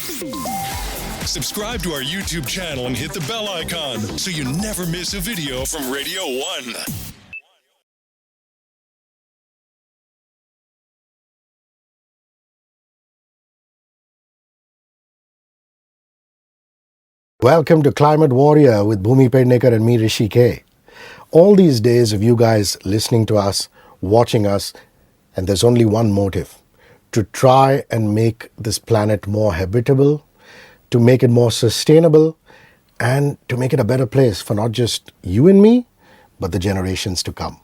Subscribe to our YouTube channel and hit the bell icon so you never miss a video from Radio 1. Welcome to Climate Warrior with Bhumi Pednekar and me, Hrishi K. All these days of you guys listening to us, watching us, and there's only one motive: to try and make this planet more habitable, to make it more sustainable, and to make it a better place for not just you and me, but the generations to come.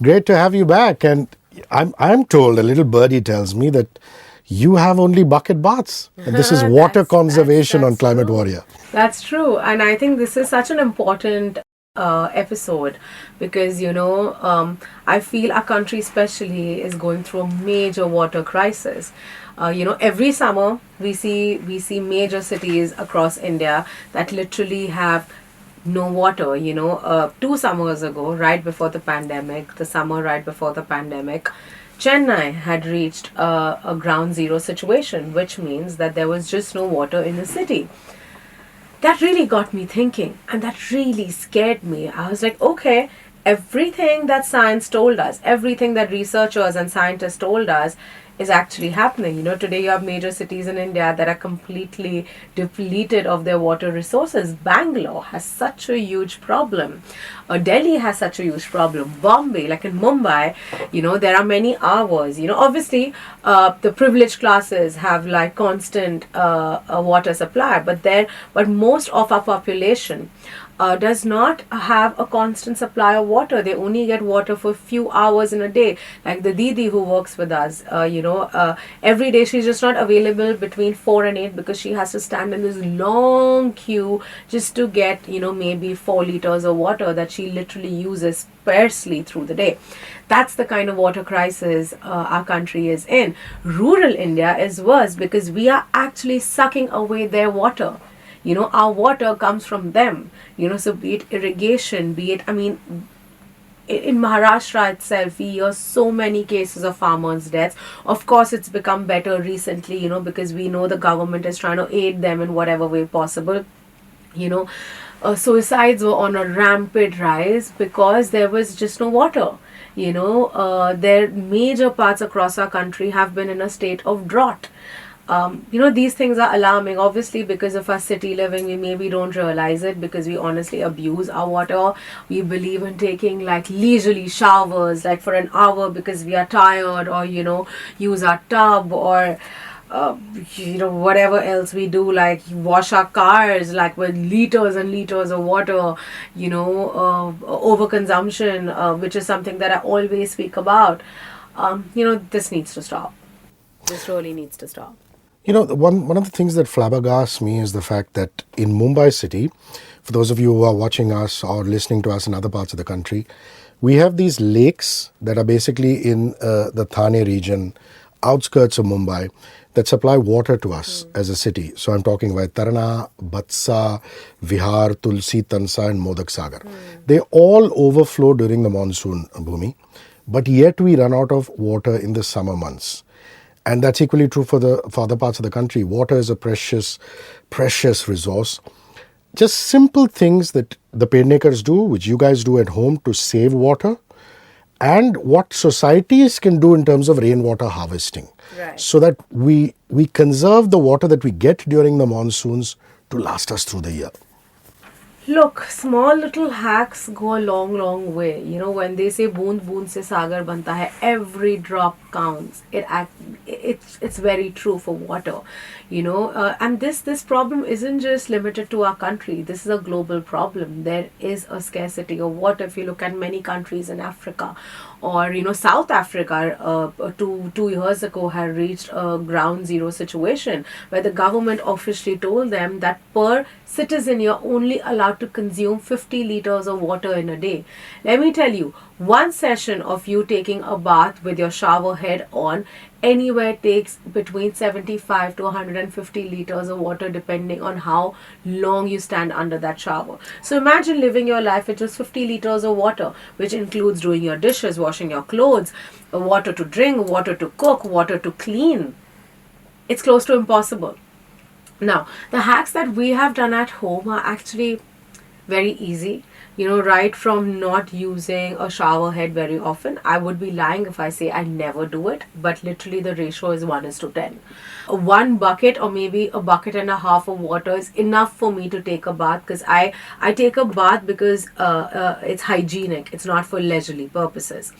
Great to have you back. And I'm told, a little birdie tells me that you have only bucket baths. And this is water conservation on Climate true. Warrior. That's true. And I think this is such an important episode because, I feel our country especially is going through a major water crisis. Every summer we see major cities across India that literally have no water. 2 summers ago, right before the pandemic, the summer right before the pandemic, Chennai had reached a ground zero situation, which means that there was just no water in the city. That really got me thinking, and that really scared me. I was like, okay, everything that science told us, everything that researchers and scientists told us is actually happening. Today you have major cities in India that are completely depleted of their water resources. Bangalore has such a huge problem. Delhi has such a huge problem. Bombay, like in Mumbai, there are many hours. Obviously, the privileged classes have like constant water supply, but most of our population does not have a constant supply of water. They only get water for a few hours in a day. Like the Didi who works with us, every day she's just not available between 4 and 8 because she has to stand in this long queue just to get, maybe 4 liters of water that she literally uses sparsely through the day. That's the kind of water crisis our country is in. Rural India is worse because we are actually sucking away their water. Our water comes from them, so be it irrigation, in Maharashtra itself, we hear so many cases of farmers' deaths. Of course, it's become better recently, because we know the government is trying to aid them in whatever way possible. Suicides were on a rampant rise because there was just no water. Their major parts across our country have been in a state of drought. These things are alarming. Obviously, because of our city living, we maybe don't realize it because we honestly abuse our water. We believe in taking like leisurely showers, like for an hour because we are tired, or use our tub, or whatever else we do, like wash our cars like with liters and liters of water. Overconsumption, which is something that I always speak about. This needs to stop. This really needs to stop. One of the things that flabbergasts me is the fact that in Mumbai city, for those of you who are watching us or listening to us in other parts of the country, we have these lakes that are basically in the Thane region, outskirts of Mumbai, that supply water to us as a city. So I'm talking about Tarana, Batsa, Vihar, Tulsi, Tansa and Modak Sagar. They all overflow during the monsoon, Bhumi, but yet we run out of water in the summer months. And that's equally true for other parts of the country. Water is a precious, precious resource. Just simple things that the Pednekars do, which you guys do at home to save water, and what societies can do in terms of rainwater harvesting. Right. So that we conserve the water that we get during the monsoons to last us through the year. Look, small little hacks go a long, long way. When they say "boond boond se sagar banta hai," every drop counts. It's very true for water. And this problem isn't just limited to our country. This is a global problem. There is a scarcity of water. If you look at many countries in Africa, or South Africa, 2 years ago had reached a ground zero situation where the government officially told them that per citizen you're only allowed to consume 50 liters of water in a day. Let me tell you, one session of you taking a bath with your shower head on anywhere takes between 75 to 150 liters of water depending on how long you stand under that shower. So imagine living your life with just 50 liters of water, which includes doing your dishes, washing your clothes, water to drink, water to cook, water to clean. It's close to impossible. Now, the hacks that we have done at home are actually very easy. Right from not using a shower head very often. I would be lying if I say I never do it, but literally the ratio is 1 is to 10. One bucket or maybe a bucket and a half of water is enough for me to take a bath, because I take a bath because it's hygienic, it's not for leisurely purposes.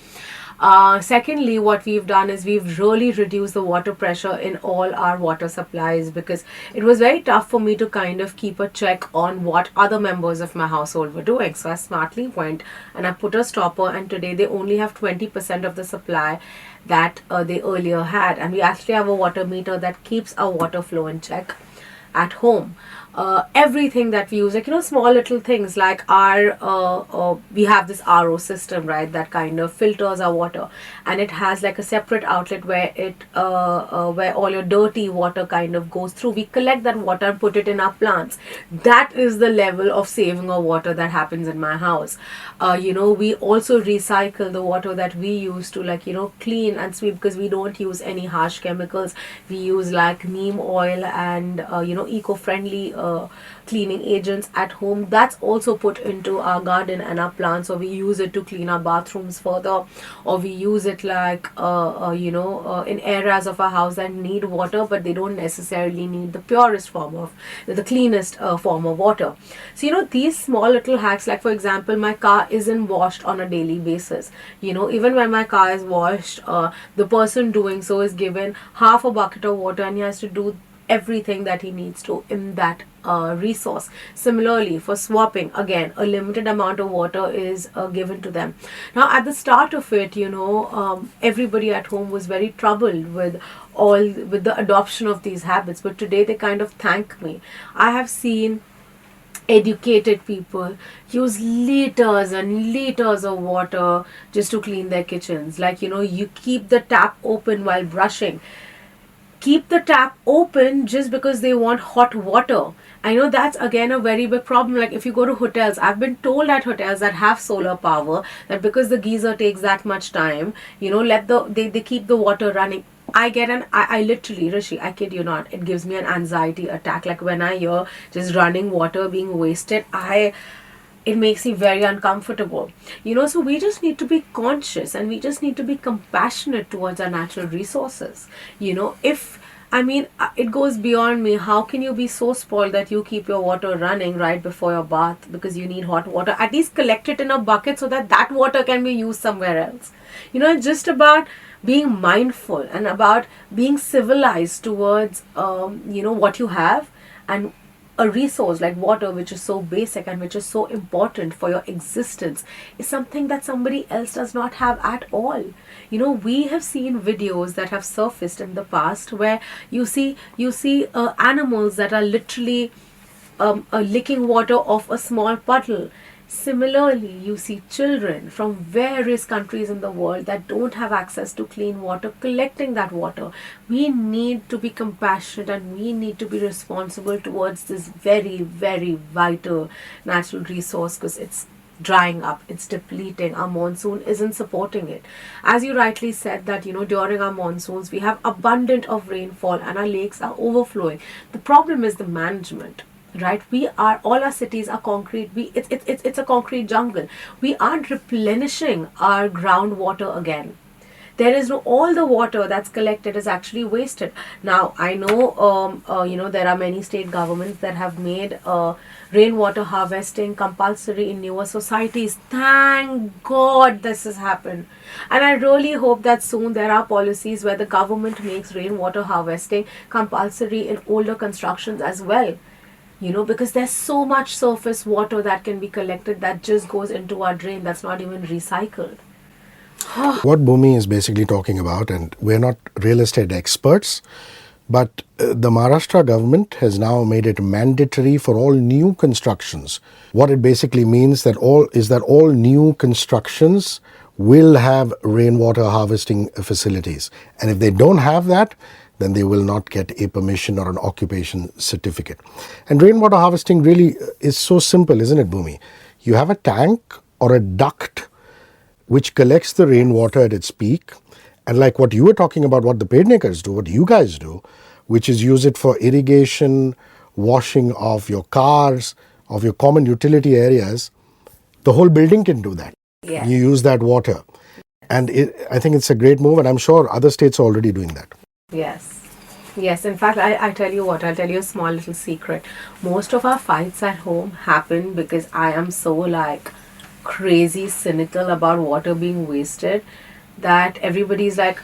Secondly, what we've done is we've really reduced the water pressure in all our water supplies, because it was very tough for me to kind of keep a check on what other members of my household were doing. So I smartly went and I put a stopper, and today they only have 20% of the supply that they earlier had. And we actually have a water meter that keeps our water flow in check at home. Everything that we use, like small little things like we have this RO system, right, that kind of filters our water, and it has like a separate outlet where where all your dirty water kind of goes through. We collect that water and put it in our plants. That is the level of saving of water that happens in my house. We also recycle the water that we use to, like, clean and sweep, because we don't use any harsh chemicals. We use like neem oil and eco-friendly cleaning agents at home. That's also put into our garden and our plants, or we use it to clean our bathrooms further, or we use it like in areas of our house that need water, but they don't necessarily need the purest form of the cleanest form of water. So these small little hacks, like for example, my car isn't washed on a daily basis. Even when my car is washed, the person doing so is given half a bucket of water, and he has to do everything that he needs to in that resource. Similarly, for swapping, again, a limited amount of water is given to them. Now, at the start of it, everybody at home was very troubled with the adoption of these habits, but today they kind of thank me. I have seen educated people use liters and liters of water just to clean their kitchens. Like, you keep the tap open while brushing. Keep the tap open just because they want hot water. I know that's again a very big problem. Like if you go to hotels, I've been told at hotels that have solar power that because the geyser takes that much time, they keep the water running. I literally, Hrishi, I kid you not, it gives me an anxiety attack. Like when I hear just running water being wasted, it makes me very uncomfortable. So we just need to be conscious, and we just need to be compassionate towards our natural resources. It goes beyond me. How can you be so spoiled that you keep your water running right before your bath because you need hot water? At least collect it in a bucket so that water can be used somewhere else. It's just about being mindful and about being civilized towards, what you have, and a resource like water, which is so basic and which is so important for your existence, is something that somebody else does not have at all. We have seen videos that have surfaced in the past where you see animals that are literally licking water off a small puddle. Similarly, you see children from various countries in the world that don't have access to clean water collecting that water. We need to be compassionate, and we need to be responsible towards this very, very vital natural resource, because it's drying up, it's depleting. Our monsoon isn't supporting it. As you rightly said that, during our monsoons, we have abundant of rainfall and our lakes are overflowing. The problem is the management. Right, all our cities are concrete. It's a concrete jungle. We aren't replenishing our groundwater again. There is all the water that's collected is actually wasted. Now I know there are many state governments that have made rainwater harvesting compulsory in newer societies. Thank God this has happened, and I really hope that soon there are policies where the government makes rainwater harvesting compulsory in older constructions as well. Because there's so much surface water that can be collected that just goes into our drain, that's not even recycled. What Bhumi is basically talking about, and we're not real estate experts, but the Maharashtra government has now made it mandatory for all new constructions. What it basically means that all new constructions will have rainwater harvesting facilities. And if they don't have that, then they will not get a permission or an occupation certificate. And rainwater harvesting really is so simple, isn't it, Bhumi? You have a tank or a duct which collects the rainwater at its peak. And like what you were talking about, what the Pednekars do, what you guys do, which is use it for irrigation, washing of your cars, of your common utility areas, the whole building can do that. Yes. You use that water. And I think it's a great move, and I'm sure other states are already doing that. Yes. Yes, in fact, I tell you what, I'll tell you a small little secret. Most of our fights at home happen because I am so like crazy cynical about water being wasted that everybody's like,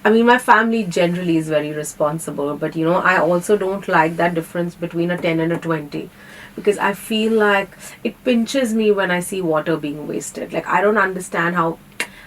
I mean, my family generally is very responsible, but you know, I also don't like that difference between a 10 and a 20 because I feel like it pinches me when I see water being wasted. Like, I don't understand how.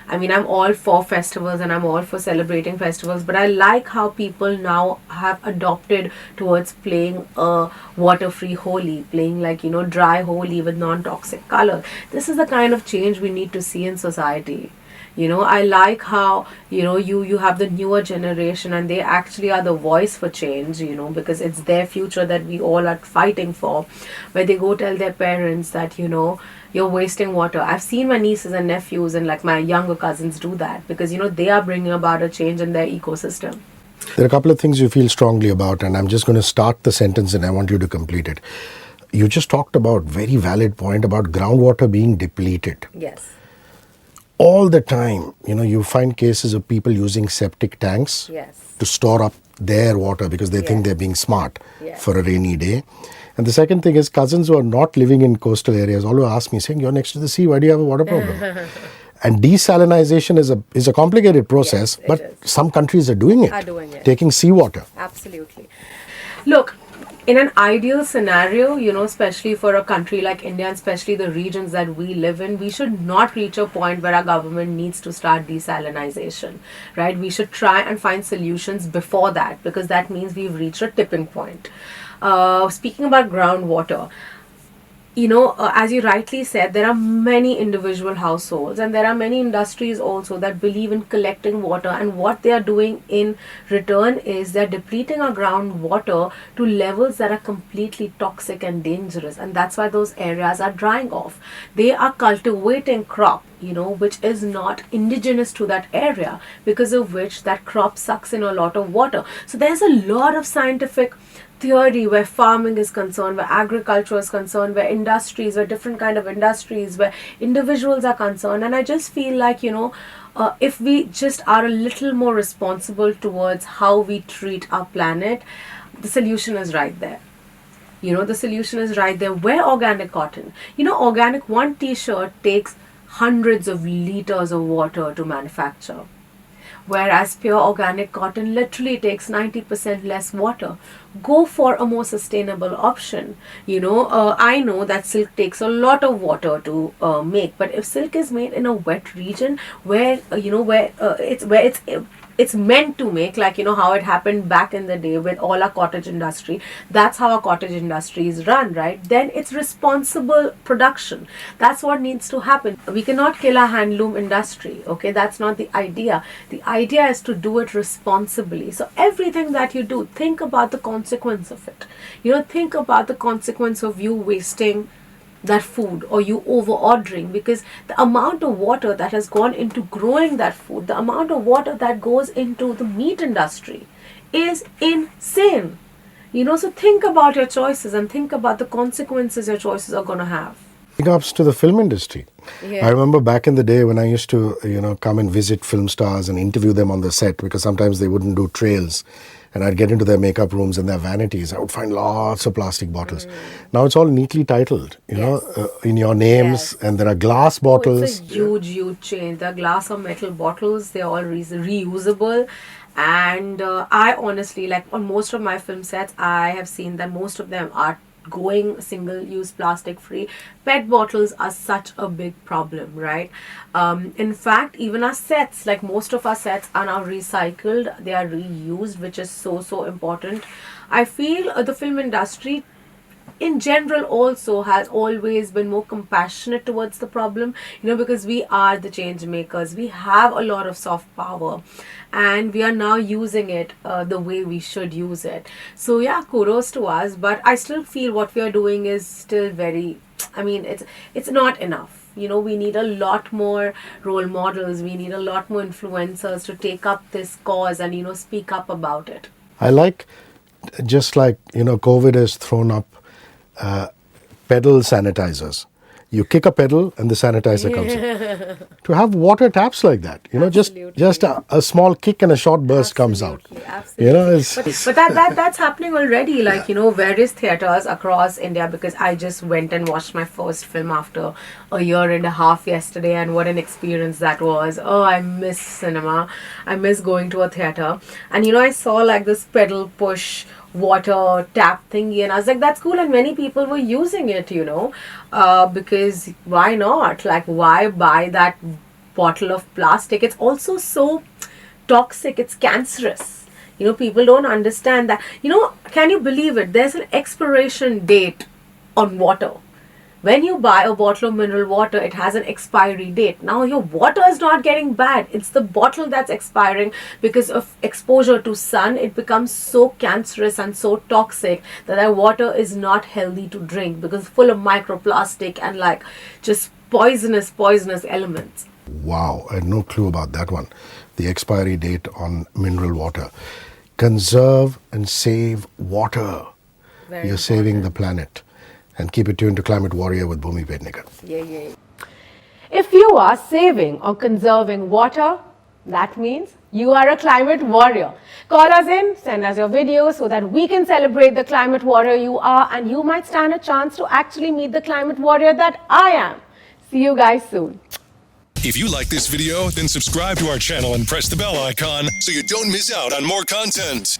I mean, I'm all for festivals and I'm all for celebrating festivals, but I like how people now have adopted towards playing a water-free Holi, playing like, you know, dry Holi with non-toxic color. This is the kind of change we need to see in society. You know, I like how, you know, you have the newer generation and they actually are the voice for change, you know, because it's their future that we all are fighting for, where they go tell their parents that, you know, you're wasting water. I've seen my nieces and nephews and like my younger cousins do that because, you know, they are bringing about a change in their ecosystem. There are a couple of things you feel strongly about, and I'm just going to start the sentence and I want you to complete it. You just talked about very valid point about groundwater being depleted. Yes. All the time, you know, you find cases of people using septic tanks Yes. to store up their water because they think they're being smart Yes. for a rainy day. And the second thing is cousins who are not living in coastal areas always ask me, saying, you're next to the sea, why do you have a water problem? And desalinization is a complicated process, Yes, it but is. some countries are doing it, taking seawater. Absolutely. Look, in an ideal scenario, you know, especially for a country like India, and especially the regions that we live in, we should not reach a point where our government needs to start desalinization, right? We should try and find solutions before that because that means we've reached a tipping point. Speaking about groundwater, you know, as you rightly said, there are many individual households and there are many industries also that believe in collecting water, and what they are doing in return is they're depleting our groundwater to levels that are completely toxic and dangerous, and that's why those areas are drying off. They are cultivating crop, you know, which is not indigenous to that area, because of which that crop sucks in a lot of water. So there's a lot of scientific theory where farming is concerned, where agriculture is concerned, where industries, where different kind of industries, where individuals are concerned. And I just feel like, you know, if we just are a little more responsible towards how we treat our planet, the solution is right there. You know, the solution is right there. Where organic cotton? You know, organic, one t-shirt takes hundreds of liters of water to manufacture, whereas pure organic cotton literally takes 90% less water. Go for a more sustainable option. You know, I know that silk takes a lot of water to make, but if silk is made in a wet region where you know, where it's meant to make, like, you know, how it happened back in the day with all our cottage industry, that's how our cottage industry is run, right? Then it's responsible production. That's what needs to happen. We cannot kill our handloom industry, okay? That's not the idea. The idea is to do it responsibly. So everything that you do, think about the consequence of it. You know, think about the consequence of you wasting that food or you over ordering, because the amount of water that has gone into growing that food, the amount of water that goes into the meat industry is insane. You know, so think about your choices and think about the consequences your choices are going to have. Big ups to the film industry. I remember back in the day when I used to, you know, come and visit film stars and interview them on the set, because sometimes they wouldn't do trails. And I'd get into their makeup rooms and their vanities. I would find lots of plastic bottles. Now it's all neatly titled, you know, in your names, and there are glass bottles. It's a huge, huge change. The glass or metal bottles, they're all reusable. And I honestly, like on most of my film sets, I have seen that most of them are going single-use plastic free. PET bottles are such a big problem, right? In fact, even our sets, like most of our sets are now recycled, they are reused, which is so important. I feel the film industry in general also has always been more compassionate towards the problem, you know, because we are the change makers. We have a lot of soft power and we are now using it the way we should use it. So yeah, kudos to us, but I still feel what we are doing is still very, I mean, it's not enough. You know, we need a lot more role models, we need a lot more influencers to take up this cause and, you know, speak up about it. I like just like, COVID has thrown up pedal sanitizers. You kick a pedal and the sanitizer comes in. To have water taps like that, just a small kick and a short burst comes out. Absolutely. It's But that's happening already. Like, various theaters across India, because I just went and watched my first film after a year and a half yesterday, and what an experience that was. Oh, I miss cinema. I miss going to a theater. And I saw like this pedal push water tap thingy, and I was like, that's cool. And many people were using it, because why not? Like, why buy that bottle of plastic? It's also so toxic, it's cancerous. People don't understand that. Can you believe it? There's an expiration date on water. When you buy a bottle of mineral water, it has an expiry date. Now your water is not getting bad. It's the bottle that's expiring because of exposure to sun. It becomes so cancerous and so toxic that that water is not healthy to drink, because it's full of microplastic and like just poisonous elements. wow, I had no clue about that one. The expiry date on mineral water. Conserve and save water. Very You're saving important. the planet. And keep it tuned to Climate Warrior with Bhumi Pednekar. Yeah. If you are saving or conserving water, that means you are a climate warrior. Call us in, send us your videos so that we can celebrate the climate warrior you are, and you might stand a chance to actually meet the climate warrior that I am. See you guys soon. If you like this video, then subscribe to our channel and press the bell icon so you don't miss out on more content.